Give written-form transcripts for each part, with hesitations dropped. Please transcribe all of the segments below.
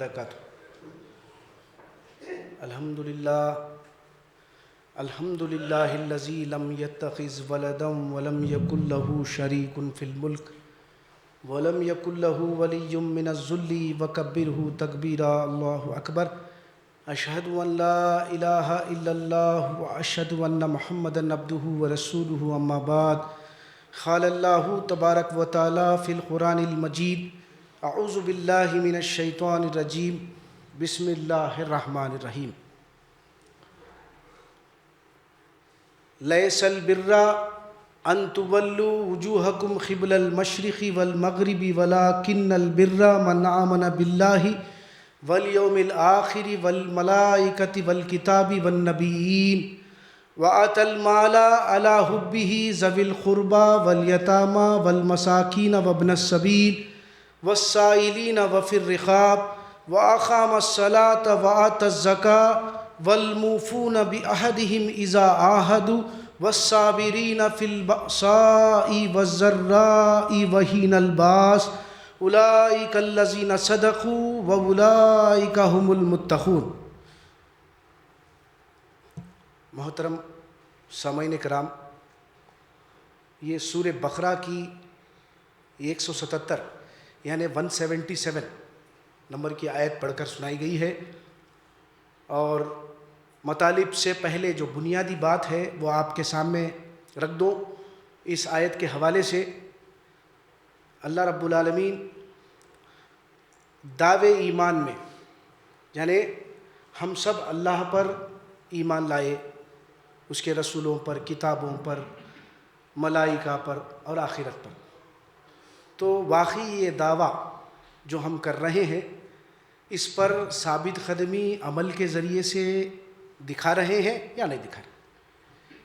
برکاتہ۔ الحمدللہ الذی لم یتخذ ولدا ولم یکن له شریک فی الملک ولم یکن له ولی من الذل وکبرہ تکبیرا۔ اللہ اکبر۔ اشہد ان لا الہ الا اللہ واشہد ان محمدا عبدہ ورسولہ، اما بعد۔ قال اللہ تبارک و تعالی فی القرآن المجید: اعوذ باللہ من الشیطان الرجیم، بسم اللہ الرحمن الرحیم۔ لیس البر ان تولوا وجوہکم قبل المشرق والمغرب ولکن البر من آمن باللہ والیوم الآخر والملائکۃ والکتاب والنبیین وآتى المال على حبه ذوي القربى واليتامى والمساكين وابن السبيل والسائلين وفي الرقاب وأقام الصلاة وآتى الزكاة والموفون بعهدهم إذا عاهدوا والصابرين في البأساء والضراء وحين الباس أولئك الذين صدقوا وأولئك هم المتقون۔ محترم سامعین کرام، یہ سورہ بقرہ کی 177 یعنی 177 نمبر کی آیت پڑھ کر سنائی گئی ہے، اور مطالب سے پہلے جو بنیادی بات ہے وہ آپ کے سامنے رکھ دوں۔ اس آیت کے حوالے سے اللہ رب العالمین دعوے ایمان میں، یعنی ہم سب اللہ پر ایمان لائے، اس کے رسولوں پر، کتابوں پر، ملائکہ پر اور آخرت پر، تو واقعی یہ دعویٰ جو ہم کر رہے ہیں اس پر ثابت قدمی عمل کے ذریعے سے دکھا رہے ہیں یا نہیں دکھا رہے؟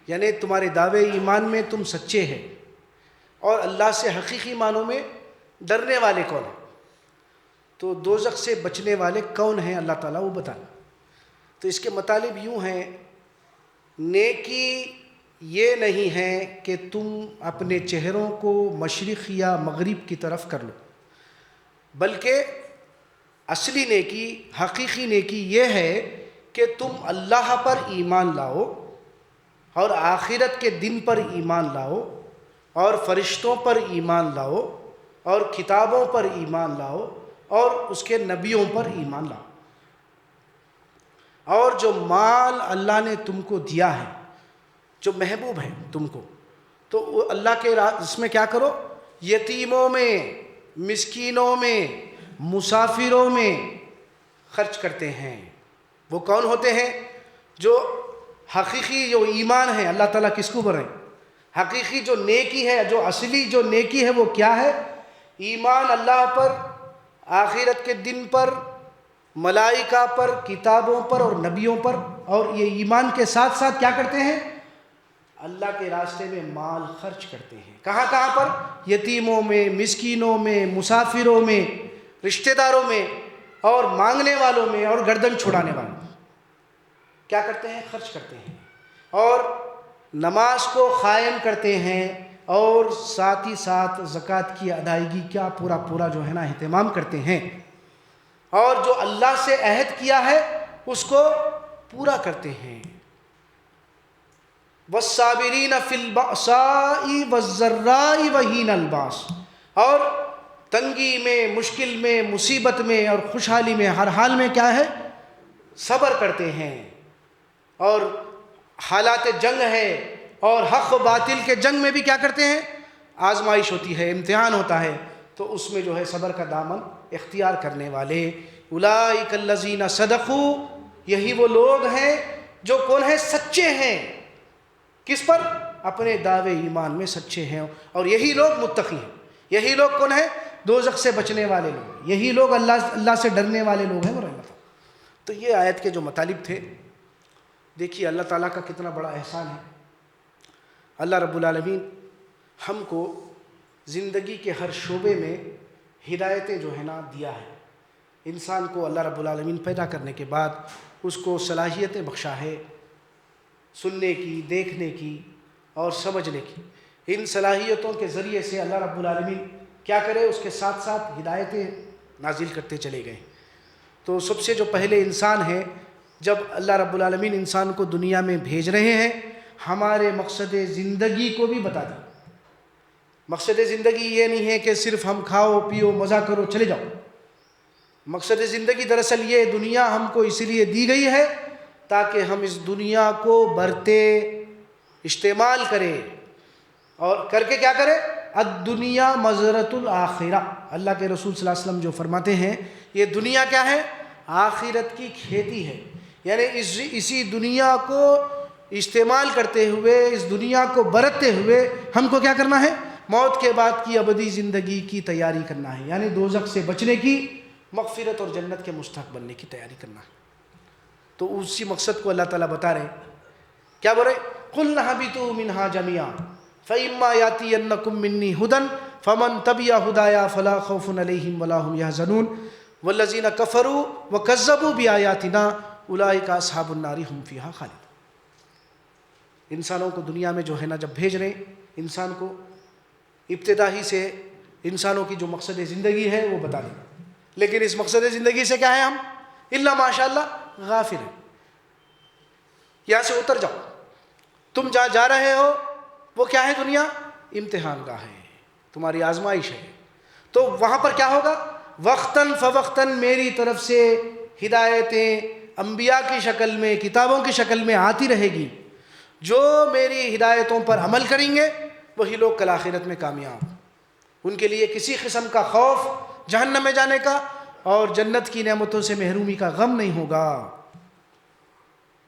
یعنی تمہارے دعوے ایمان میں تم سچے ہیں، اور اللہ سے حقیقی معنوں میں ڈرنے والے کون ہیں؟ تو دوزخ سے بچنے والے کون ہیں اللہ تعالیٰ وہ بتانا۔ تو اس کے مطالب یوں ہیں: نیکی یہ نہیں ہے کہ تم اپنے چہروں کو مشرق یا مغرب کی طرف کر لو، بلکہ اصلی نیکی، حقیقی نیکی یہ ہے کہ تم اللہ پر ایمان لاؤ، اور آخرت کے دن پر ایمان لاؤ، اور فرشتوں پر ایمان لاؤ، اور کتابوں پر ایمان لاؤ، اور اس کے نبیوں پر ایمان لاؤ، اور جو مال اللہ نے تم کو دیا ہے، جو محبوب ہے تم کو، تو وہ اللہ کے اس میں کیا کرو؟ یتیموں میں، مسکینوں میں، مسافروں میں خرچ کرتے ہیں۔ وہ کون ہوتے ہیں؟ جو حقیقی جو ایمان ہے، اللہ تعالیٰ کس کو بر ہے؟ حقیقی جو نیکی ہے، جو اصلی جو نیکی ہے وہ کیا ہے؟ ایمان اللہ پر، آخرت کے دن پر، ملائکہ پر، کتابوں پر اور نبیوں پر، اور یہ ایمان کے ساتھ ساتھ کیا کرتے ہیں؟ اللہ کے راستے میں مال خرچ کرتے ہیں۔ کہاں کہاں پر؟ یتیموں میں، مسکینوں میں، مسافروں میں، رشتہ داروں میں، اور مانگنے والوں میں، اور گردن چھڑانے والوں میں کیا کرتے ہیں؟ خرچ کرتے ہیں، اور نماز کو قائم کرتے ہیں، اور ساتھ ہی ساتھ زکوٰۃ کی ادائیگی کا پورا جو ہے نا اہتمام کرتے ہیں، اور جو اللہ سے عہد کیا ہے اس کو پورا کرتے ہیں۔ وَالصَّابِرِينَ فِي الْبَأْسَاءِ وَالضَّرَّاءِ وَحِينَ الْبَأْسِ، اور تنگی میں، مشکل میں، مصیبت میں اور خوشحالی میں، ہر حال میں کیا ہے؟ صبر کرتے ہیں۔ اور حالات جنگ ہے، اور حق و باطل کے جنگ میں بھی کیا کرتے ہیں؟ آزمائش ہوتی ہے، امتحان ہوتا ہے، تو اس میں جو ہے صبر کا دامن اختیار کرنے والے۔ اولئک الذین صدقوا، یہی وہ لوگ ہیں جو کون ہیں؟ سچے ہیں۔ کس پر؟ اپنے دعوے ایمان میں سچے ہیں، اور یہی لوگ متقی ہیں۔ یہی لوگ کون ہیں؟ دوزخ سے بچنے والے لوگ، یہی لوگ اللہ سے ڈرنے والے لوگ ہیں وہ رحمت۔ تو یہ آیت کے جو مطالب تھے، دیکھیے اللہ تعالیٰ کا کتنا بڑا احسان ہے۔ اللہ رب العالمین ہم کو زندگی کے ہر شعبے میں ہدایتیں جو ہے نا دیا ہے۔ انسان کو اللہ رب العالمین پیدا کرنے کے بعد اس کو صلاحیتیں بخشا ہے، سننے کی، دیکھنے کی اور سمجھنے کی۔ ان صلاحیتوں کے ذریعے سے اللہ رب العالمین کیا کرے؟ اس کے ساتھ ساتھ ہدایتیں نازل کرتے چلے گئے۔ تو سب سے جو پہلے انسان ہے، جب اللہ رب العالمین انسان کو دنیا میں بھیج رہے ہیں، ہمارے مقصد زندگی کو بھی بتا دیں۔ مقصد زندگی یہ نہیں ہے کہ صرف ہم کھاؤ پیو مزہ کرو چلے جاؤ۔ مقصد زندگی دراصل یہ دنیا ہم کو اس لیے دی گئی ہے تاکہ ہم اس دنیا کو برتے استعمال کریں، اور کر کے کیا کریں؟ الدنیا مزرعۃ الآخرہ۔ اللہ کے رسول صلی اللہ علیہ وسلم جو فرماتے ہیں یہ دنیا کیا ہے؟ آخرت کی کھیتی ہے۔ یعنی اسی دنیا کو استعمال کرتے ہوئے، اس دنیا کو برتتے ہوئے ہم کو کیا کرنا ہے؟ موت کے بعد کی ابدی زندگی کی تیاری کرنا ہے، یعنی دوزخ سے بچنے کی، مغفرت اور جنت کے مستحق بننے کی تیاری کرنا ہے۔ تو اسی مقصد کو اللہ تعالیٰ بتا رہے ہیں۔ کیا بول رہے؟ قُلْ اهْبِطُوا مِنْهَا جَمِيعًا فَإِمَّا يَأْتِيَنَّكُم مِّنِّي هُدًى فَمَن تَبِعَ هُدَايَا فَلَا خَوْفٌ عَلَيْهِمْ وَلَا هُمْ يَحْزَنُونَ وَالَّذِينَ كَفَرُوا وَكَذَّبُوا بِآيَاتِنَا أُولَٰئِكَ أَصْحَابُ النَّارِ هُمْ فِيهَا خَالِدُونَ۔ انسانوں کو دنیا میں جو ہے نا جب بھیج رہے ہیں، انسان کو ابتدا ہی سے انسانوں کی جو مقصد زندگی ہے وہ بتا دیں، لیکن اس مقصد زندگی سے کیا ہے؟ ہم الا ماشاء اللہ غافل ہیں۔ یہاں سے اتر جاؤ، تم جہاں جا رہے ہو وہ کیا ہے؟ دنیا امتحان گاہ ہے، تمہاری آزمائش ہے۔ تو وہاں پر کیا ہوگا؟ وقتاً فوقتاً میری طرف سے ہدایتیں انبیاء کی شکل میں، کتابوں کی شکل میں آتی رہے گی۔ جو میری ہدایتوں پر عمل کریں گے وہی لوگ کل آخرت میں کامیاب، ان کے لیے کسی قسم کا خوف جہنم میں جانے کا اور جنت کی نعمتوں سے محرومی کا غم نہیں ہوگا،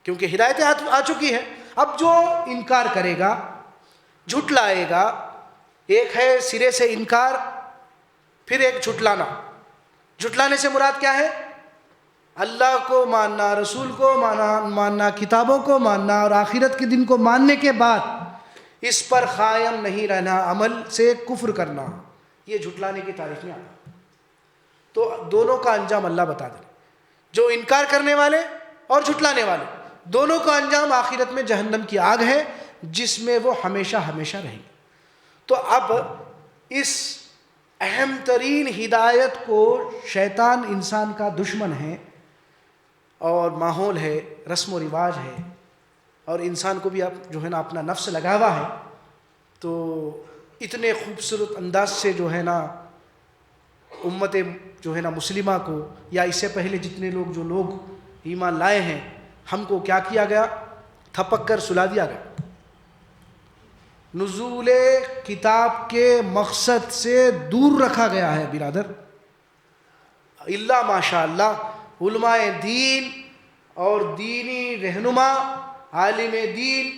کیونکہ ہدایتیں آ چکی ہیں۔ اب جو انکار کرے گا، جھٹلائے گا، ایک ہے سرے سے انکار، پھر ایک جھٹلانا۔ جھٹلانے سے مراد کیا ہے؟ اللہ کو ماننا، رسول کو ماننا، کتابوں کو ماننا اور آخرت کے دن کو ماننے کے بعد اس پر قائم نہیں رہنا، عمل سے کفر کرنا، یہ جھٹلانے کی تعریف میں آتا۔ تو دونوں کا انجام اللہ بتا دیں، جو انکار کرنے والے اور جھٹلانے والے، دونوں کا انجام آخرت میں جہنم کی آگ ہے جس میں وہ ہمیشہ ہمیشہ رہیں گے۔ تو اب اس اہم ترین ہدایت کو شیطان انسان کا دشمن ہے، اور ماحول ہے، رسم و رواج ہے، اور انسان کو بھی اب جو ہے نا اپنا نفس لگا ہوا ہے۔ تو اتنے خوبصورت انداز سے جو ہے نا امت جو ہے نا مسلمہ کو، یا اس سے پہلے جتنے لوگ جو لوگ ایمان لائے ہیں، ہم کو کیا کیا گیا؟ تھپک کر سلا دیا گیا۔ نزول کتاب کے مقصد سے دور رکھا گیا ہے برادر، اللہ ماشاء اللہ علماء دین اور دینی رہنما، عالم دین،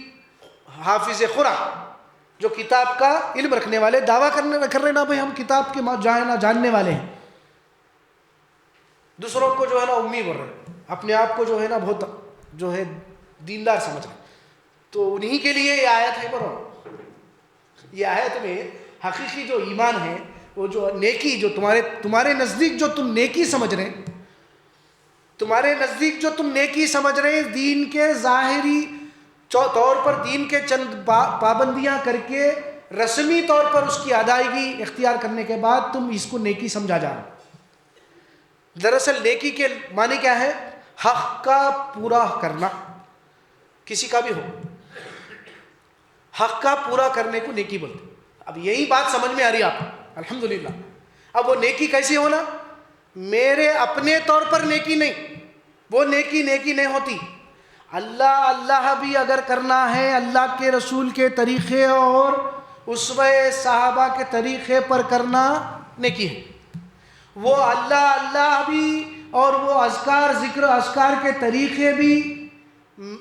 حافظ قرآن، جو کتاب کا علم رکھنے والے، دعویٰ کر رہے ہیں نا بھائی ہم کتاب کے جاننے والے ہیں، دوسروں کو جو ہے نا امی بول رہے ہیں، اپنے آپ کو جو ہے نا بہت جو ہے دیندار سمجھ رہے ہیں۔ تو انہی کے لیے یہ آیت ہے، برو یہ آیت میں حقیقی جو ایمان ہے، وہ جو نیکی، جو تمہارے نزدیک جو تم نیکی سمجھ رہے ہیں، تمہارے نزدیک جو تم نیکی سمجھ رہے ہیں، دین کے ظاہری طور پر دین کے چند پابندیاں کر کے رسمی طور پر اس کی ادائیگی اختیار کرنے کے بعد تم اس کو نیکی سمجھا جا رہا۔ دراصل نیکی کے معنی کیا ہے؟ حق کا پورا کرنا، کسی کا بھی ہو، حق کا پورا کرنے کو نیکی بولتے۔ اب یہی بات سمجھ میں آ رہی ہے آپ کو، الحمدللہ۔ اب وہ نیکی کیسی ہونا؟ میرے اپنے طور پر نیکی نہیں، وہ نیکی نہیں ہوتی۔ اللہ بھی اگر کرنا ہے، اللہ کے رسول کے طریقے اور اسوہ صحابہ کے طریقے پر کرنا نیکی ہے۔ وہ اللہ بھی اور وہ اذکار، ذکر اذکار کے طریقے بھی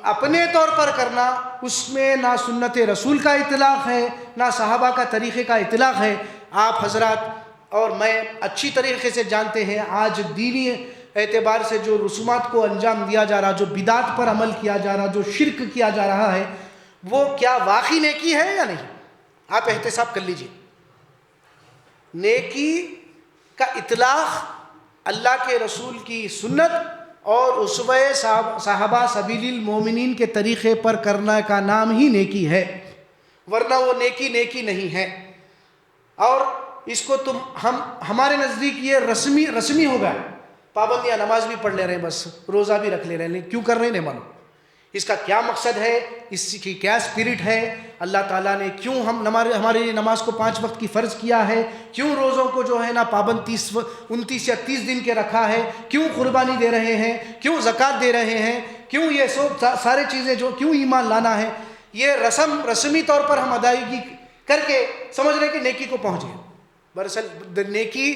اپنے طور پر کرنا، اس میں نہ سنت رسول کا اطلاق ہے، نہ صحابہ کا طریقے کا اطلاق ہے۔ آپ حضرات اور میں اچھی طریقے سے جانتے ہیں آج دینی اعتبار سے جو رسومات کو انجام دیا جا رہا، جو بدعت پر عمل کیا جا رہا، جو شرک کیا جا رہا ہے، وہ کیا واقعی نیکی ہے یا نہیں؟ آپ احتساب کر لیجئے۔ نیکی کا اطلاق اللہ کے رسول کی سنت اور اسوہ صحابہ سبیل المومنین کے طریقے پر کرنا کا نام ہی نیکی ہے، ورنہ وہ نیکی نہیں ہے۔ اور اس کو ہمارے نزدیک یہ رسمی ہو گیا، پابندیاں نماز بھی پڑھ لے رہے ہیں، بس روزہ بھی رکھ لے رہے ہیں، کیوں کر رہے ہیں نہیں معلوم. اس کا کیا مقصد ہے، اس کی کیا اسپرٹ ہے، اللہ تعالیٰ نے کیوں ہمارے لیے نماز کو 5 وقت کی فرض کیا ہے، کیوں روزوں کو جو ہے نا پابند 29 یا 30 دن کے رکھا ہے، کیوں قربانی دے رہے ہیں، کیوں زکوٰۃ دے رہے ہیں، کیوں یہ سارے چیزیں جو کیوں ایمان لانا ہے، یہ رسمی طور پر ہم ادائیگی کر کے سمجھ رہے ہیں کہ نیکی کو پہنچ گئے. دراصل نیکی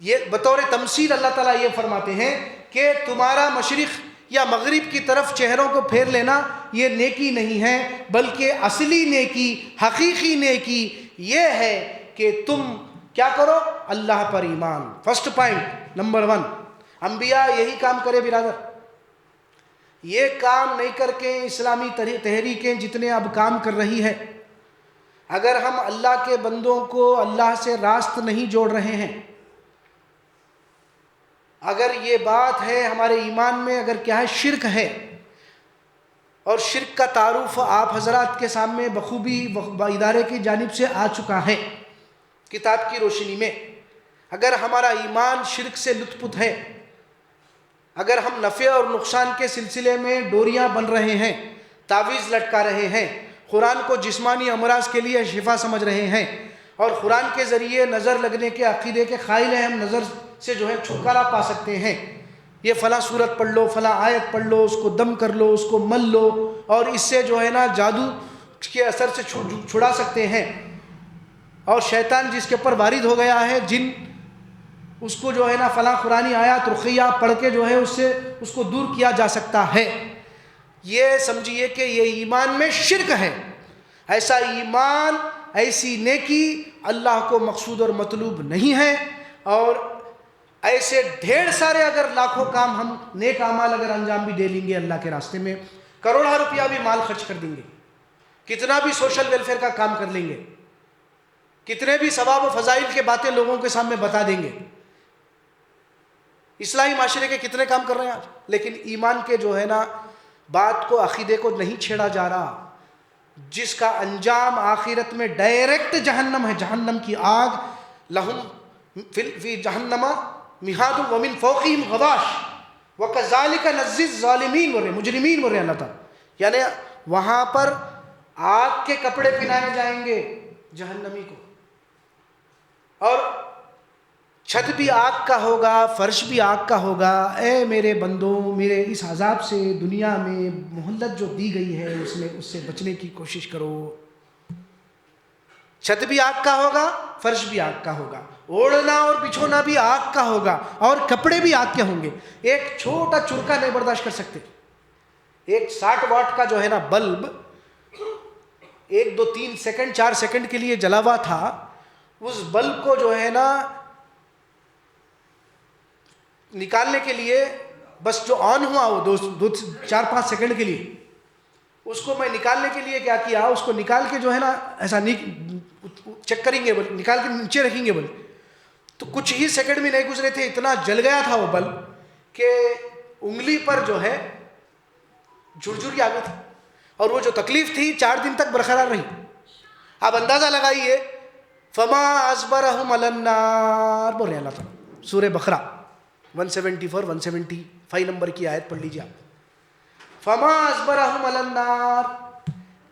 یہ بطور تمثیل اللہ تعالیٰ یہ فرماتے ہیں کہ تمہارا مشرق یا مغرب کی طرف چہروں کو پھیر لینا یہ نیکی نہیں ہے، بلکہ اصلی نیکی، حقیقی نیکی یہ ہے کہ تم کیا کرو، اللہ پر ایمان. فرسٹ پوائنٹ نمبر 1، انبیاء یہی کام کرے برادر. یہ کام نہیں کر کے اسلامی تحریکیں جتنے اب کام کر رہی ہے، اگر ہم اللہ کے بندوں کو اللہ سے راست نہیں جوڑ رہے ہیں، اگر یہ بات ہے ہمارے ایمان میں، اگر کیا ہے شرک ہے، اور شرک کا تعارف آپ حضرات کے سامنے بخوبی ادارے کی جانب سے آ چکا ہے کتاب کی روشنی میں. اگر ہمارا ایمان شرک سے لت پت ہے، اگر ہم نفع اور نقصان کے سلسلے میں ڈوریاں بن رہے ہیں، تعویذ لٹکا رہے ہیں، قرآن کو جسمانی امراض کے لیے شفا سمجھ رہے ہیں، اور قرآن کے ذریعے نظر لگنے کے عقیدے کے قائل ہیں، ہم نظر سے جو ہے چھٹکارا پا سکتے ہیں، یہ فلاں صورت پڑھ لو، فلاں آیت پڑھ لو، اس کو دم کر لو، اس کو مل لو، اور اس سے جو ہے نا جادو کے اثر سے چھڑا سکتے ہیں، اور شیطان جس کے اوپر وارد ہو گیا ہے، جن اس کو جو ہے نا فلاں قرآنی آیات رقیہ پڑھ کے جو ہے اس کو دور کیا جا سکتا ہے. یہ سمجھیے کہ یہ ایمان میں شرک ہے. ایسا ایمان، ایسی نیکی اللہ کو مقصود اور مطلوب نہیں ہے. اور ایسے ڈھیر سارے اگر لاکھوں کام ہم نیک اعمال اگر انجام بھی دے لیں گے اللہ کے راستے میں، کروڑوں روپیہ بھی مال خرچ کر دیں گے، کتنا بھی سوشل ویلفیئر کا کام کر لیں گے، کتنے بھی ثواب و فضائل کے باتیں لوگوں کے سامنے بتا دیں گے، اصلاحی معاشرے کے کتنے کام کر رہے ہیں آج، لیکن ایمان کے جو ہے نا بات کو، عقیدے کو نہیں چھیڑا جا رہا، جس کا انجام آخرت میں ڈائریکٹ جہنم ہے، جہنم کی آگ. لہم فی جہنم مہاد ومن فوقہم غواش وکذالک نجزی الظالمین، مجرمین بول رہے اللہ تعالیٰ. یعنی وہاں پر آگ کے کپڑے پہنائے جائیں گے جہنمی کو، اور چھت بھی آگ کا ہوگا، فرش بھی آگ کا ہوگا. اے میرے بندوں، میرے اس عذاب سے دنیا میں مہلت جو دی گئی ہے اس سے بچنے کی کوشش کرو. چھت بھی آگ کا ہوگا، فرش بھی آگ کا ہوگا، اوڑھنا اور بچھونا بھی آگ کا ہوگا، اور کپڑے بھی آگ کے ہوں گے. ایک چھوٹا چرکا نہیں برداشت کر سکتے. ایک 60 واٹ کا جو ہے نا بلب 1 2 3 سیکنڈ 4 سیکنڈ کے لیے جلا ہوا تھا، اس بلب کو جو ہے نا نکالنے کے لیے، بس جو آن ہوا وہ 2 4 5 سیکنڈ کے لیے، اس کو میں نکالنے کے لیے کیا کیا، اس کو نکال کے جو ہے نا ایسا چیک کریں گے بولے، نکال کے نیچے رکھیں گے بولے، تو کچھ ہی سیکنڈ میں نہیں گزرے تھے، اتنا جل گیا تھا وہ بلب کہ انگلی پر جو ہے جھرجھری آ گئی تھی، اور وہ جو تکلیف تھی 4 دن تک برقرار رہی. آپ اندازہ لگائیے. فما اصبرہم علی النار بول رہے ہیں اللہ تعالیٰ، سورہ بقرہ 174 175 نمبر کی آیت پڑھ لیجیے آپ. فما اصبرہم علی النار،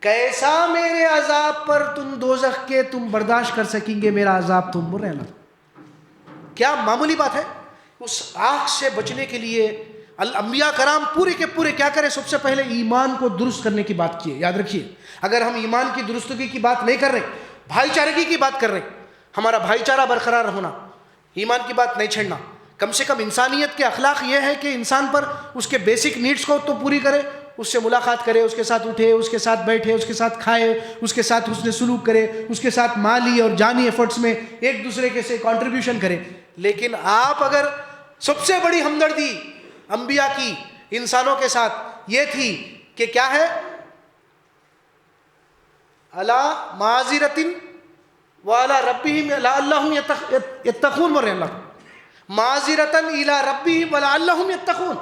کیسا میرے عذاب پر تم دوزخ کے تم برداشت کر سکیں گے میرا عذاب تم، بول رہے ہیں اللہ. کیا معمولی بات ہے. اس آگ سے بچنے کے لیے الانبیاء کرام پورے کے پورے کیا کریں، سب سے پہلے ایمان کو درست کرنے کی بات کیے. یاد رکھیے، اگر ہم ایمان کی درستگی کی بات نہیں کر رہے، بھائی چارگی کی بات کر رہے، ہمارا بھائی چارہ برقرار ہونا، ایمان کی بات نہیں چھیڑنا. کم سے کم انسانیت کے اخلاق یہ ہے کہ انسان پر اس کے بیسک نیڈز کو تو پوری کرے، اس سے ملاقات کرے، اس کے ساتھ اٹھے، اس کے ساتھ بیٹھے، اس کے ساتھ کھائے، اس کے ساتھ حسن سلوک کرے، اس کے ساتھ مالی اور جانی ایفرٹس میں ایک دوسرے کے سے کنٹریبیوشن کرے. لیکن آپ اگر سب سے بڑی ہمدردی انبیاء کی انسانوں کے ساتھ یہ تھی کہ کیا ہے، الا معذرۃ وعلی ربہم لعلہم یتقون، بول رہے ہیں اللہ، معذرۃ الی ربہم ولعلہم یتقون.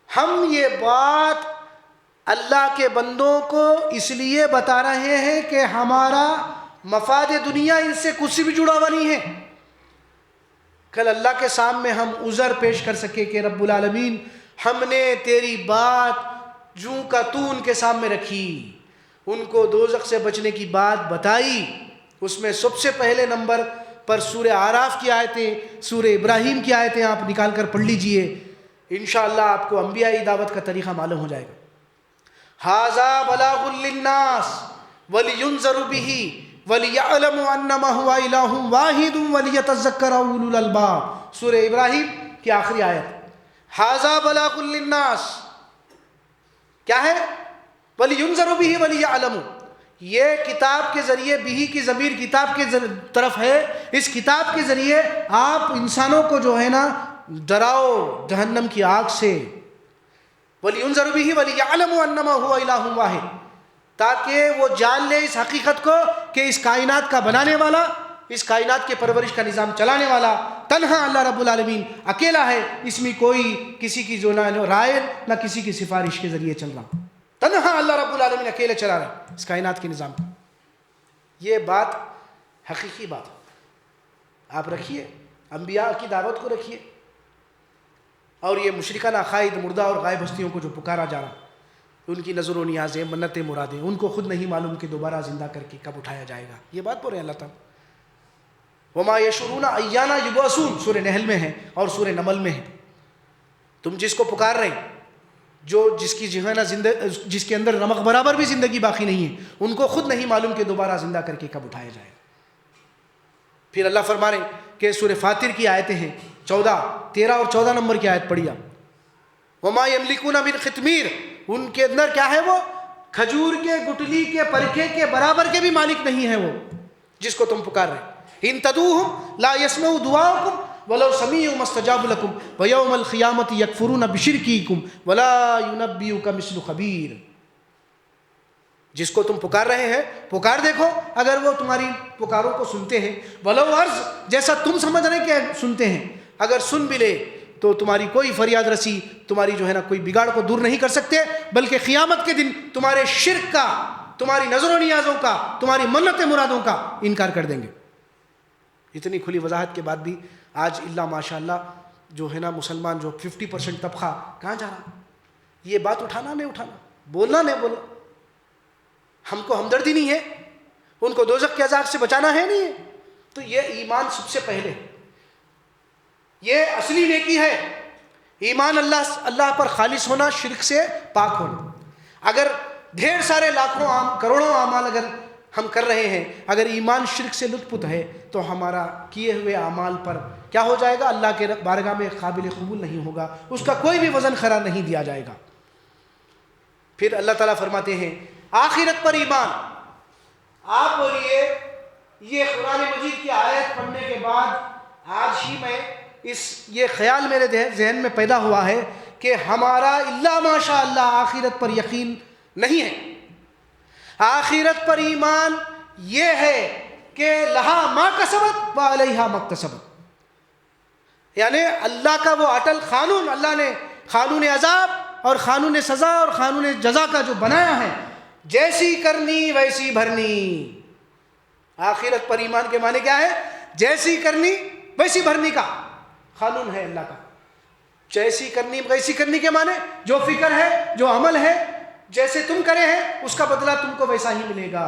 ہم یہ بات اللہ کے بندوں کو اس لیے بتا رہے ہیں کہ ہمارا مفاد دنیا ان سے کچھ بھی جڑا ہوا نہیں ہے. کل اللہ کے سامنے ہم عذر پیش کر سکے کہ رب العالمین ہم نے تیری بات جوں کا تو ان کے سامنے رکھی، ان کو دوزخ سے بچنے کی بات بتائی. اس میں سب سے پہلے نمبر پر سورہ اعراف کی آیتیں، سورہ ابراہیم کی آیتیں آپ نکال کر پڑھ لیجئے، انشاءاللہ آپ کو انبیائی دعوت کا طریقہ معلوم ہو جائے گا. ھذا بلاغ للناس ولینذروا بہ ولیعلموا انما ھو الہ واحد ولیتذکر اولو الالباب. سورہ ابراہیم کی آخری آیت. ھذا بلاغ للناس کیا ہے؟ وَلِيُنذَرُوا بِهِ وَلِيَعْلَمُوا. یہ کتاب کے ذریعے، بِهِ کی ضمیر کتاب کے طرف ہے، اس کتاب کے ذریعے آپ انسانوں کو جو ہے نا ڈراؤ جہنم کی آگ سے. وَلِيُنذَرُوا بِهِ وَلِيَعْلَمُوا أَنَّمَا هُوَ إِلَٰهٌ وَاحِدٌ، تاکہ وہ جان لے اس حقیقت کو کہ اس کائنات کا بنانے والا، اس کائنات کے پرورش کا نظام چلانے والا تنہا اللہ رب العالمین اکیلا ہے. اس میں کوئی کسی کی جو نہ رائے نہ کسی کی سفارش کے ذریعے چل رہا، تنہا اللہ رب العالمین اکیلے چلا رہا ہے اس کائنات کے نظام کو. یہ بات حقیقی بات آپ رکھیے، انبیاء کی دعوت کو رکھیے. اور یہ مشرکانہ عقائد، مردہ اور غائب ہستیوں کو جو پکارا جا رہا، ان کی نظر و نیازیں، منتیں، مرادیں، ان کو خود نہیں معلوم کہ دوبارہ زندہ کر کے کب اٹھایا جائے گا. یہ بات بول رہے ہیں اللہ تعالیٰ. وما یشعرون ایانا یبعثون سورہ نحل میں ہے اور سورہ نمل میں ہے. تم جس کو پکار رہے ہیں، جو جس کی جو ہے نا جس کے اندر نمک برابر بھی زندگی باقی نہیں ہے، ان کو خود نہیں معلوم کہ دوبارہ زندہ کر کے کب اٹھایا جائے. پھر اللہ فرما رہے ہیں کہ سورہ فاطر کی آیتیں ہیں 13 اور 14 نمبر کی آیت پڑھی آپ. وما یملکون من خطمیر، ان کے اندر کیا ہے؟ وہ کھجور کے گٹلی کے پرکھے کے برابر کے بھی مالک نہیں ہے وہ جس کو تم پکار رہے ہیں. ان تدعوہم لا یسمعوا دعاءکم ولو سمعوا ما استجابوا لکم ویوم القیامۃ یکفرون بشرککم ولا ینبئک مثل خبیر. جس کو تم پکار رہے ہیں پکار دیکھو، اگر وہ تمہاری پکاروں کو سنتے ہیں، ولو عرض جیسا تم سمجھ رہے کہ سنتے ہیں، اگر سن بھی لے تو تمہاری کوئی فریاد رسی، تمہاری جو ہے نا کوئی بگاڑ کو دور نہیں کر سکتے، بلکہ قیامت کے دن تمہارے شرک کا، تمہاری نظر و نیازوں کا، تمہاری منت مرادوں کا انکار کر دیں گے. اتنی کھلی وضاحت کے بعد بھی آج اللہ ماشاء اللہ جو ہے نا مسلمان جو 50% طبقہ کہاں جا رہا؟ یہ بات اٹھانا نہیں اٹھانا، بولنا نہیں بولنا. ہم کو ہمدردی نہیں ہے، ان کو دوزخ کے عذاب سے بچانا ہے نہیں ہے. تو یہ ایمان سب سے پہلے، یہ اصلی نیکی ہے. ایمان اللہ پر خالص ہونا، شرک سے پاک ہونا. اگر ڈھیر سارے لاکھوں کروڑوں اعمال اگر ہم کر رہے ہیں، اگر ایمان شرک سے لطف پت ہے تو ہمارا کیے ہوئے اعمال پر کیا ہو جائے گا؟ اللہ کے بارگاہ میں قابل قبول نہیں ہوگا، اس کا کوئی بھی وزن خرا نہیں دیا جائے گا. پھر اللہ تعالیٰ فرماتے ہیں آخرت پر ایمان. آپ بولیے، یہ قرآن مجید کی آیت پڑھنے کے بعد آج ہی میں یہ خیال میرے ذہن میں پیدا ہوا ہے کہ ہمارا اللہ ماشاء اللہ آخرت پر یقین نہیں ہے. آخرت پر ایمان یہ ہے کہ لہا ما کسبت وعلیہا ما اکتسبت، یعنی اللہ کا وہ اٹل قانون، اللہ نے قانون عذاب اور قانون سزا اور قانون جزا کا جو بنایا ہے، جیسی کرنی ویسی بھرنی. آخرت پر ایمان کے معنی کیا ہے؟ جیسی کرنی ویسی بھرنی کا قانون ہے اللہ کا. جیسی کرنی ویسی کرنی کے معنی جو فکر ہے، جو عمل ہے، جیسے تم کرے ہیں اس کا بدلہ تم کو ویسا ہی ملے گا.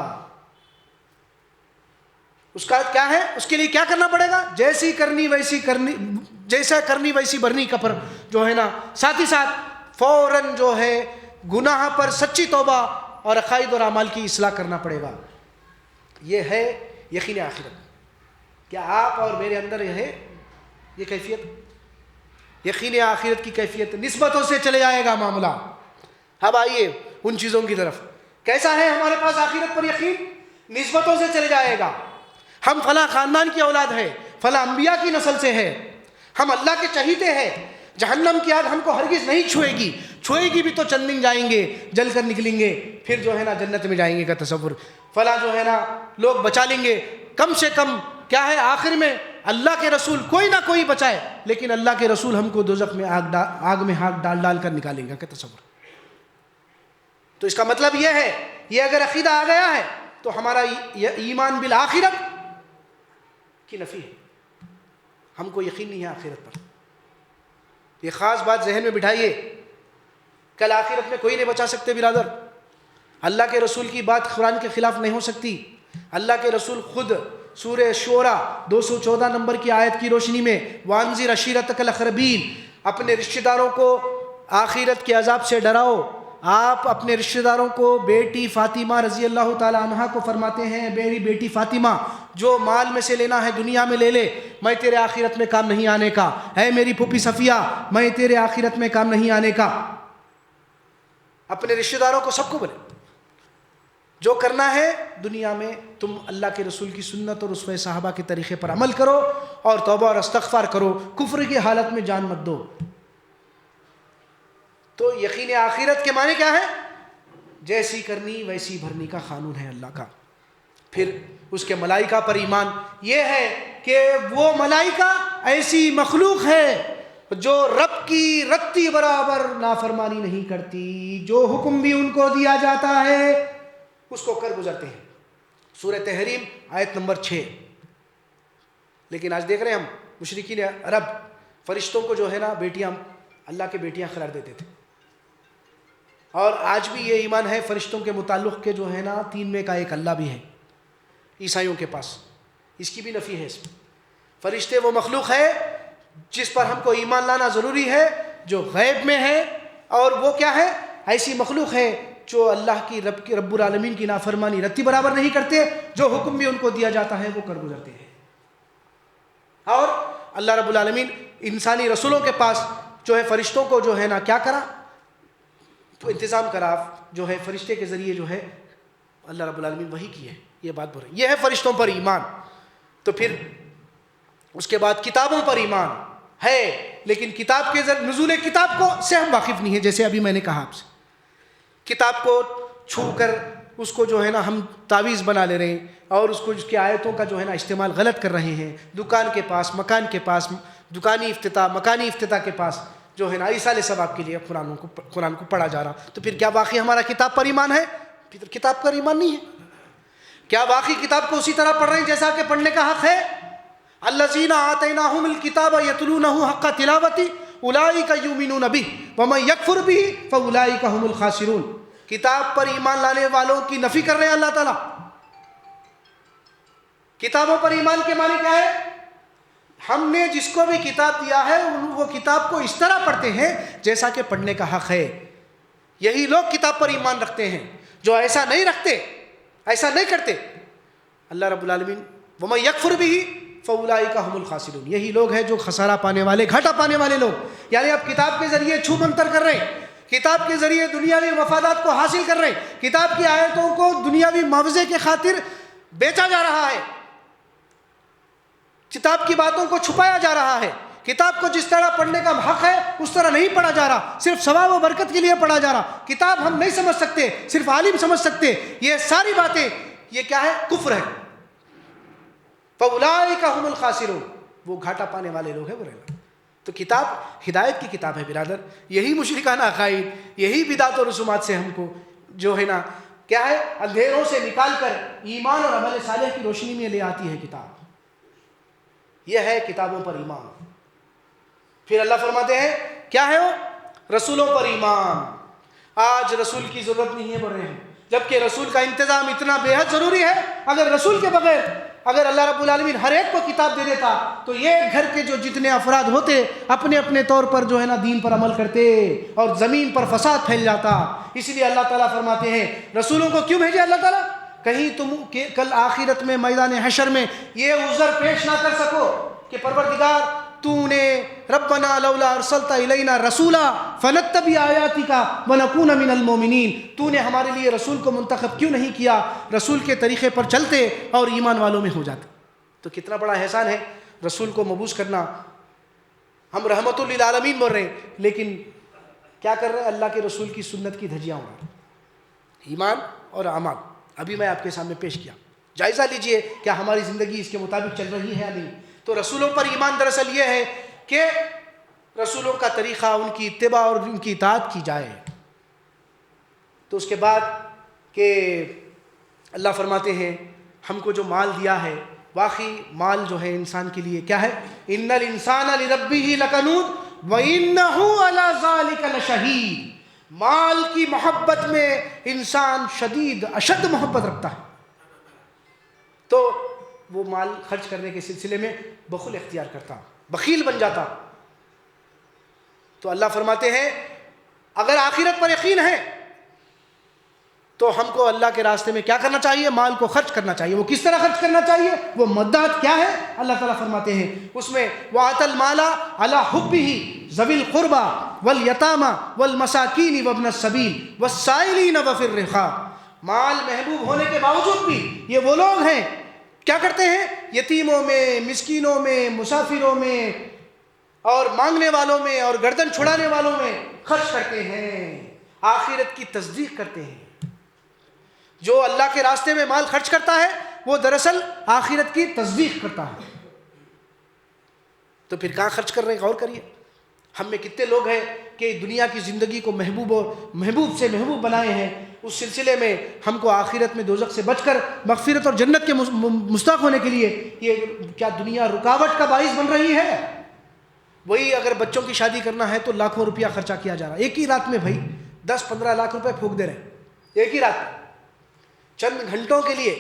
اس کا کیا ہے؟ اس کے لیے کیا کرنا پڑے گا؟ جیسی کرنی ویسی کرنی، جیسا کرنی ویسی بھرنی کا پر جو ہے نا، ساتھ ہی ساتھ فوراً جو ہے گناہ پر سچی توبہ اور عقائد اور اعمال کی اصلاح کرنا پڑے گا. یہ ہے یقین آخرت. کیا آپ اور میرے اندر یہ ہے یہ کیفیت؟ یقین آخرت کی کیفیت. نسبتوں سے چلے جائے گا معاملہ. اب آئیے ان چیزوں کی طرف. کیسا ہے ہمارے پاس آخرت پر یقین؟ نسبتوں سے چلے جائے گا. ہم فلاں خاندان کی اولاد ہے، فلاں انبیاء کی نسل سے ہے، ہم اللہ کے چہیتے ہیں، جہنم کی آگ ہم کو ہرگز نہیں چھوئے گی، چھوئے گی بھی تو چند دن جائیں گے، جل کر نکلیں گے، پھر جو ہے نا جنت میں جائیں گے کا تصور. فلاں جو ہے نا لوگ بچا لیں گے، کم سے کم کیا ہے آخر میں اللہ کے رسول کوئی نہ کوئی بچائے، لیکن اللہ کے رسول ہم کو دوزخ میں آگ میں ہاتھ ڈال کر نکالیں گے کا تصور. تو اس کا مطلب یہ ہے، یہ اگر عقیدہ آ گیا ہے تو ہمارا ایمان بالآخرت کی نفی ہے. ہم کو یقین نہیں ہے آخرت پر. یہ خاص بات ذہن میں بٹھائیے. کل آخرت میں کوئی نہیں بچا سکتے برادر. اللہ کے رسول کی بات قرآن کے خلاف نہیں ہو سکتی. اللہ کے رسول خود سورہ شورى 214 نمبر کی آیت کی روشنی میں وانذر عشیرتک الاقربین، اپنے رشتہ داروں کو آخرت کے عذاب سے ڈراؤ. آپ اپنے رشتہ داروں کو بیٹی فاطمہ رضی اللہ تعالی عنہا کو فرماتے ہیں میری بیٹی فاطمہ جو مال میں سے لینا ہے دنیا میں لے لے، میں تیرے آخرت میں کام نہیں آنے کا. اے میری پھوپھی صفیہ میں تیرے آخرت میں کام نہیں آنے کا. اپنے رشتہ داروں کو سب کو بولے جو کرنا ہے دنیا میں تم اللہ کے رسول کی سنت اور اسوہ صحابہ کے طریقے پر عمل کرو اور توبہ اور استغفار کرو، کفر کی حالت میں جان مت دو. تو یقین آخرت کے معنی کیا ہے؟ جیسی کرنی ویسی بھرنی کا قانون ہے اللہ کا. پھر اس کے ملائکہ پر ایمان یہ ہے کہ وہ ملائکہ ایسی مخلوق ہے جو رب کی رتی برابر نافرمانی نہیں کرتی، جو حکم بھی ان کو دیا جاتا ہے اس کو کر گزرتے ہیں. سورہ تحریم آیت نمبر 6. لیکن آج دیکھ رہے ہیں ہم مشرکین عرب فرشتوں کو جو ہے نا بیٹیاں اللہ کے بیٹیاں قرار دیتے تھے. اور آج بھی یہ ایمان ہے فرشتوں کے متعلق کہ جو ہے نا 3 میں کا ایک اللہ بھی ہے عیسائیوں کے پاس. اس کی بھی نفی ہے اس میں. فرشتے وہ مخلوق ہے جس پر ہم کو ایمان لانا ضروری ہے جو غیب میں ہے، اور وہ کیا ہے؟ ایسی مخلوق ہے جو اللہ کی رب العالمین کی نافرمانی رتی برابر نہیں کرتے، جو حکم بھی ان کو دیا جاتا ہے وہ کر گزرتے ہیں. اور اللہ رب العالمین انسانی رسولوں کے پاس جو ہے فرشتوں کو جو ہے نا کیا کرا؟ تو انتظام کرا جو ہے فرشتے کے ذریعے جو ہے اللہ رب العالمین وحی کی ہے. یہ بات بول رہے ہیں. یہ ہے فرشتوں پر ایمان. تو پھر اس کے بعد کتابوں پر ایمان ہے، لیکن کتاب کے نزول کتاب کو سے ہم واقف نہیں ہیں. جیسے ابھی میں نے کہا آپ سے کتاب کو چھو کر اس کو جو ہے نا ہم تعویذ بنا لے رہے ہیں اور اس کو اس کی آیتوں کا جو ہے نا استعمال غلط کر رہے ہیں. دکان کے پاس مکان کے پاس دکانی افتتاح مکانی افتتاح کے پاس جو ہے نا ایصال ثواب کے لیے قرآن کو پڑھا جا رہا. تو پھر کیا واقعی ہمارا کتاب پر ایمان ہے؟ پھر کتاب پر ایمان نہیں ہے. کیا واقعی کتاب کو اسی طرح پڑھ رہے ہیں جیسا کہ پڑھنے کا حق ہے؟ الذین آتیناہم الکتاب یتلونہ حق تلاوتہ اولئک یؤمنون بہ ومن یکفر بہ فاولئک هم الخاسرون. کتاب پر ایمان لانے والوں کی نفی کر رہے ہیں اللہ تعالیٰ. کتابوں پر ایمان کے معنی کیا ہے؟ ہم نے جس کو بھی کتاب دیا ہے وہ کتاب کو اس طرح پڑھتے ہیں جیسا کہ پڑھنے کا حق ہے. یہی لوگ کتاب پر ایمان رکھتے ہیں. جو ایسا نہیں رکھتے، ایسا نہیں کرتے، اللہ رب العالمین وَمَن يَكْفُرْ بِهِ فَأُولَئِكَ هُمُ الْخَاسِرُونَ، یہی لوگ ہیں جو خسارہ پانے والے، گھاٹا پانے والے لوگ. یعنی اب کتاب کے ذریعے چھو منتر کر رہے ہیں، کتاب کے ذریعے دنیاوی مفادات کو حاصل کر رہے ہیں، کتاب کی آیتوں کو دنیاوی معاوضے کے خاطر بیچا جا رہا ہے، کتاب کی باتوں کو چھپایا جا رہا ہے. کتاب کو جس طرح پڑھنے کا حق ہے اس طرح نہیں پڑھا جا رہا، صرف ثواب و برکت کے لیے پڑھا جا رہا. کتاب ہم نہیں سمجھ سکتے، صرف عالم سمجھ سکتے. یہ ساری باتیں یہ کیا ہے؟ کفر ہے. فَأُولَئِكَ هُمُ الْخَاسِرُونَ، وہ گھاٹا پانے والے لوگ ہیں. تو کتاب ہدایت کی کتاب ہے برادر. یہی مشرکانہ عقائد، یہی بدعت و رسومات سے ہم کو جو ہے نا کیا ہے اندھیروں سے نکال کر ایمان اور عمل صالح کی روشنی میں لے آتی ہے کتاب. یہ ہے کتابوں پر ایمان. پھر اللہ فرماتے ہیں کیا ہے وہ؟ رسولوں پر ایمان. آج رسول کی ضرورت نہیں ہے بول رہے ہیں، جبکہ رسول کا انتظام اتنا بے حد ضروری ہے. اگر رسول کے بغیر اگر اللہ رب العالمین ہر ایک کو کتاب دے دیتا تو یہ گھر کے جو جتنے افراد ہوتے اپنے اپنے طور پر جو ہے نا دین پر عمل کرتے اور زمین پر فساد پھیل جاتا. اس لیے اللہ تعالیٰ فرماتے ہیں رسولوں کو کیوں بھیجے اللہ تعالیٰ؟ کہیں تم کل آخرت میں میدان حشر میں یہ عذر پیش نہ کر سکو کہ پروردگار تو نے ربنا لولا ارسلت الینا رسولا فنتبع آیاتک ونکون من المؤمنین، تو نے ہمارے لیے رسول کو منتخب کیوں نہیں کیا؟ رسول کے طریقے پر چلتے اور ایمان والوں میں ہو جاتے. تو کتنا بڑا احسان ہے رسول کو مبعوث کرنا. ہم رحمت للعالمین بول رہے ہیں لیکن کیا کر رہے ہیں؟ اللہ کے رسول کی سنت کی دھجیاں اڑا رہے ہیں. ایمان اور اعمال ابھی میں آپ کے سامنے پیش کیا. جائزہ لیجئے کیا ہماری زندگی اس کے مطابق چل رہی ہے یا نہیں. تو رسولوں پر ایمان دراصل یہ ہے کہ رسولوں کا طریقہ، ان کی اتباع اور ان کی اطاعت کی جائے. تو اس کے بعد کہ اللہ فرماتے ہیں ہم کو جو مال دیا ہے واقعی مال جو ہے انسان کے لیے کیا ہے؟ ان الانسان لربہ لکنود وانہ علی ذلک لشہید. مال کی محبت میں انسان شدید اشد محبت رکھتا ہے، تو وہ مال خرچ کرنے کے سلسلے میں بخل اختیار کرتا، بخیل بن جاتا. تو اللہ فرماتے ہیں اگر آخرت پر یقین ہے تو ہم کو اللہ کے راستے میں کیا کرنا چاہیے؟ مال کو خرچ کرنا چاہیے. وہ کس طرح خرچ کرنا چاہیے؟ وہ مدت کیا ہے؟ اللہ تعالیٰ فرماتے ہیں اس میں وَآتَى الْمَالَ عَلَى حُبِّهِ ذَوِي الْقُرْبَى وَالْيَتَامَى وَالْمَسَاكِينِ وَابْنَ السَّبِيلِ وَالسَّائِلِينَ وَفِي الرِّقَابِ. مال محبوب ہونے کے باوجود بھی یہ وہ لوگ ہیں کیا کرتے ہیں؟ یتیموں میں، مسکینوں میں، مسافروں میں اور مانگنے والوں میں اور گردن چھڑانے والوں میں خرچ کرتے ہیں، آخرت کی تصدیق کرتے ہیں. جو اللہ کے راستے میں مال خرچ کرتا ہے وہ دراصل آخرت کی تصدیق کرتا ہے. تو پھر کہاں خرچ کر رہے ہیں؟ غور کریے. ہم میں کتنے لوگ ہیں کہ دنیا کی زندگی کو محبوب سے محبوب بنائے ہیں، اس سلسلے میں ہم کو آخرت میں دوزخ سے بچ کر مغفرت اور جنت کے مستحق ہونے کے لیے یہ کیا دنیا رکاوٹ کا باعث بن رہی ہے؟ وہی اگر بچوں کی شادی کرنا ہے تو لاکھوں روپیہ خرچہ کیا جا رہا ہے ایک ہی رات میں. بھائی 10-15 لاکھ روپے پھونک دے رہے ہیں ایک ہی رات میں، چند گھنٹوں کے لیے،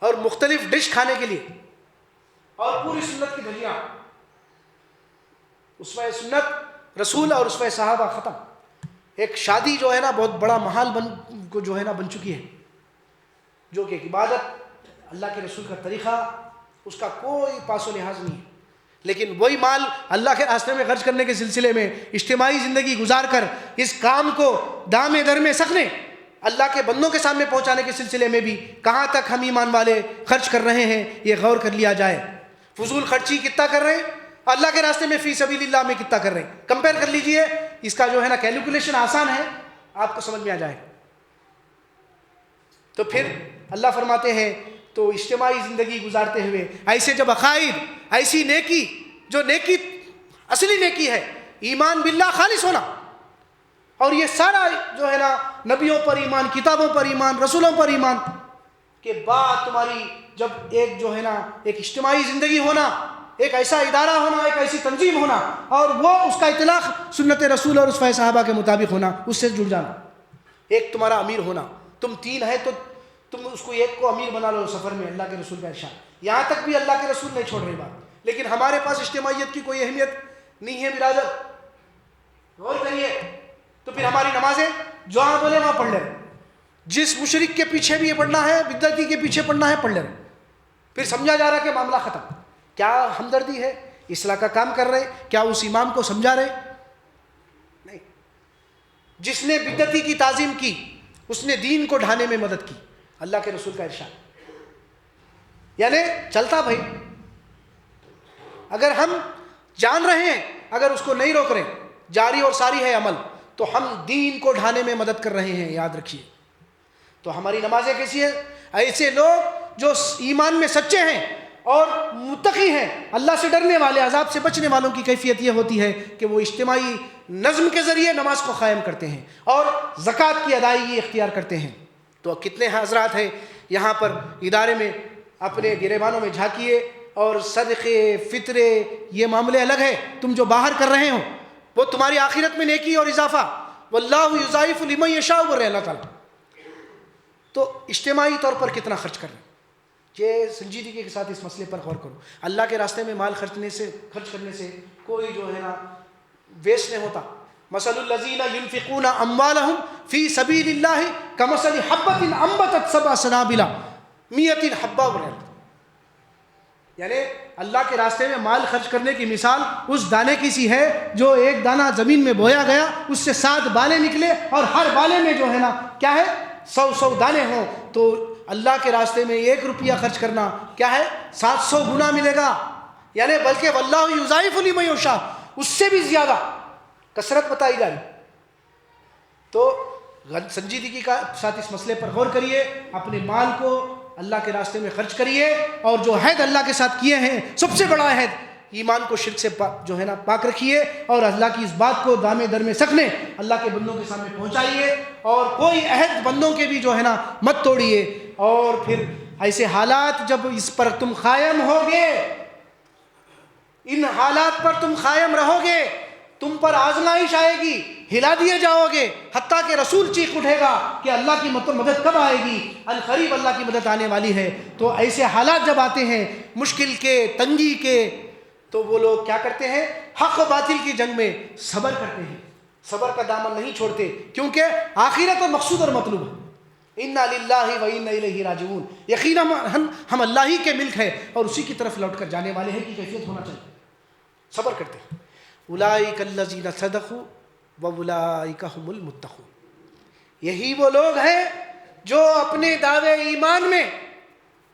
اور مختلف ڈش کھانے کے لیے، اور پوری سنت کی دھجیاں. اسوہ سنت رسول اور اسوہ صحابہ ختم. ایک شادی جو ہے نا بہت بڑا محال بن چکی ہے، جو کہ ایک عبادت، اللہ کے رسول کا طریقہ، اس کا کوئی پاس و لحاظ نہیں ہے. لیکن وہی مال اللہ کے راستے میں خرچ کرنے کے سلسلے میں اجتماعی زندگی گزار کر اس کام کو دامے در میں سکنے اللہ کے بندوں کے سامنے پہنچانے کے سلسلے میں بھی کہاں تک ہم ایمان والے خرچ کر رہے ہیں یہ غور کر لیا جائے. فضول خرچی کتنا کر رہے ہیں، اللہ کے راستے میں فی سبیل اللہ میں کتنا کر رہے ہیں، کمپیئر کر لیجئے. اس کا جو ہے نا کیلکولیشن آسان ہے، آپ کو سمجھ میں آ جائے. تو پھر اللہ فرماتے ہیں تو اجتماعی زندگی گزارتے ہوئے ایسے جب عقائد، ایسی نیکی جو نیکی اصلی نیکی ہے، ایمان باللہ خالص ہونا، اور یہ سارا جو ہے نا نبیوں پر ایمان، کتابوں پر ایمان، رسولوں پر ایمان کے بعد تمہاری جب ایک جو ہے نا ایک اجتماعی زندگی ہونا، ایک ایسا ادارہ ہونا، ایک ایسی تنظیم ہونا، اور وہ اس کا اطلاق سنت رسول اور اسوہ صحابہ کے مطابق ہونا، اس سے جڑ جانا. ایک تمہارا امیر ہونا، تم 3 ہیں تو تم اس کو ایک کو امیر بنا لو سفر میں، اللہ کے رسول کا ارشاد. یہاں تک بھی اللہ کے رسول نہیں چھوڑ رہی بات، لیکن ہمارے پاس اجتماعیت کی کوئی اہمیت نہیں ہے. برادر غور کریے. تو پھر ہماری نمازیں جہاں بولے وہاں پڑھ لے رہے، جس مشرک کے پیچھے بھی یہ پڑھنا ہے، بدعتی کے پیچھے پڑھنا ہے، پڑھ لے رہے. پھر سمجھا جا رہا کہ معاملہ ختم. کیا ہمدردی ہے؟ اصلاح کا کام کر رہے؟ کیا اس امام کو سمجھا رہے؟ نہیں. جس نے بدعتی کی تعظیم کی اس نے دین کو ڈھانے میں مدد کی، اللہ کے رسول کا ارشاد. یعنی چلتا بھائی، اگر ہم جان رہے ہیں، اگر اس کو نہیں روک رہے، جاری اور ساری ہے عمل، تو ہم دین کو ڈھانے میں مدد کر رہے ہیں، یاد رکھیے. تو ہماری نمازیں کیسی ہیں؟ ایسے لوگ جو ایمان میں سچے ہیں اور متقی ہیں، اللہ سے ڈرنے والے، عذاب سے بچنے والوں کی کیفیت یہ ہوتی ہے کہ وہ اجتماعی نظم کے ذریعے نماز کو قائم کرتے ہیں اور زکوٰۃ کی ادائیگی اختیار کرتے ہیں. تو کتنے حضرات ہیں یہاں پر ادارے میں، اپنے گریبانوں میں جھانکیے، اور صدقے، فطرے، یہ معاملے الگ ہے. تم جو باہر کر رہے ہو وہ تمہاری آخرت میں نیکی اور اضافہ، واللہ یضاعف لمن یشاء بول رہے اللہ تعالیٰ. تو اجتماعی طور پر کتنا خرچ کر رہے ہیں، یہ سنجیدگی کے ساتھ اس مسئلے پر غور کرو. اللہ کے راستے میں مال خرچ کرنے سے کوئی جو ہے نا ویسٹ نہیں ہوتا. مثل الذین ينفقون اموالهم فی سبیل اللہ کمثل حبۃ انبتت سبع سنابل 100 حبہ. یعنی اللہ کے راستے میں مال خرچ کرنے کی مثال اس دانے کی سی ہے جو ایک دانہ زمین میں بویا گیا، اس سے 7 بالیں نکلے، اور ہر بالے میں جو ہے نا کیا ہے 100 دانے ہوں. تو اللہ کے راستے میں 1 روپیہ خرچ کرنا کیا ہے 700 گنا ملے گا. یعنی بلکہ واللہ یضاعف لمن یشاء، اس سے بھی زیادہ کثرت بتائی جائے. تو سنجیدگی کا ساتھ اس مسئلے پر غور کریے، اپنے مال کو اللہ کے راستے میں خرچ کریے، اور جو عہد اللہ کے ساتھ کیے ہیں سب سے بڑا عہد ایمان کو شرک سے جو ہے نا پاک رکھیے، اور اللہ کی اس بات کو دامے در میں سکنے اللہ کے بندوں کے سامنے پہنچائیے، اور کوئی عہد بندوں کے بھی جو ہے نا مت توڑیے. اور پھر ایسے حالات جب اس پر تم قائم ہوگے، ان حالات پر تم قائم رہو گے، تم پر آزمائش آئے گی، ہلا دیے جاؤ گے، حتیٰ کہ رسول چیخ اٹھے گا کہ اللہ کی مدد کب آئے گی، القریب اللہ کی مدد آنے والی ہے۔ تو ایسے حالات جب آتے ہیں مشکل کے، تنگی کے، تو وہ لوگ کیا کرتے ہیں؟ حق و باطل کی جنگ میں صبر کرتے ہیں، صبر کا دامن نہیں چھوڑتے، کیونکہ آخرت و مقصود اور مطلوب ہے۔ انا للہ و انا الیہ راجعون، یقیناً ہم اللہ ہی کے ملک ہیں اور اسی کی طرف لوٹ کر جانے والے ہیں کی کیفیت ہونا چاہیے۔ صبر کرتے ہیں۔ اولئک الذین صدقوا واولئک هم المتقون، یہی وہ لوگ ہیں جو اپنے دعوے ایمان میں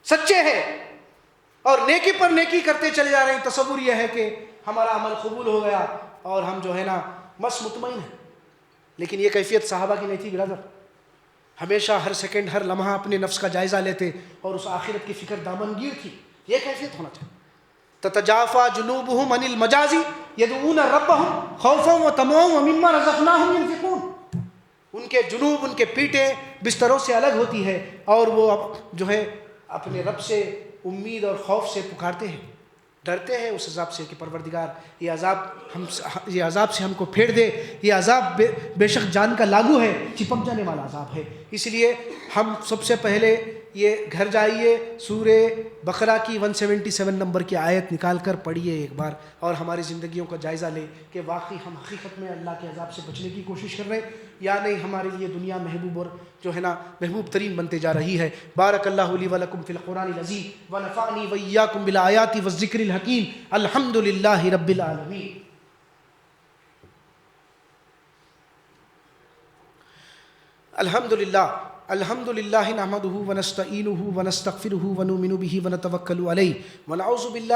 سچے ہیں اور نیکی پر نیکی کرتے چلے جا رہے ہیں۔ تصور یہ ہے کہ ہمارا عمل قبول ہو گیا اور ہم جو ہے نا بس مطمئن ہیں، لیکن یہ کیفیت صحابہ کی نہیں تھی برادر۔ ہمیشہ ہر سیکنڈ، ہر لمحہ اپنے نفس کا جائزہ لیتے اور اس آخرت کی فکر دامنگیر تھی۔ یہ کیفیت ہونا چاہیے۔ تتجافى جنوبهم عن المجازی یدعون ربهم خوفا وطمعا ومما رزقناهم ينفقون، ان کے جنوب، ان کے پیٹیں بستروں سے الگ ہوتی ہے اور وہ جو ہے اپنے رب سے امید اور خوف سے پکارتے ہیں، ڈرتے ہیں اس عذاب سے کہ پروردگار یہ عذاب سے ہم کو پھیر دے، یہ عذاب بے شک جان کا لاگو ہے، چپک جانے والا عذاب ہے۔ اس لیے ہم سب سے پہلے یہ گھر جائیے، سورہ بقرہ کی 177 نمبر کی آیت نکال کر پڑھیے ایک بار، اور ہماری زندگیوں کا جائزہ لیں کہ واقعی ہم حقیقت میں اللہ کے عذاب سے بچنے کی کوشش کر رہے ہیں یا نہیں۔ ہمارے لیے دنیا محبوب اور جو ہے نا محبوب ترین بنتے جا رہی ہے۔ بارک اللہ لی ولکم فی القرآن العظیم ونفعنی وإیاکم بالآیات والذکر الحکیم۔ الحمد للہ رب العالمین۔ الحمد للہ نحمدہ ونستعینہ ونستغفرہ ونؤمن بہ ونتوکل علیہ ونعوذ باللہ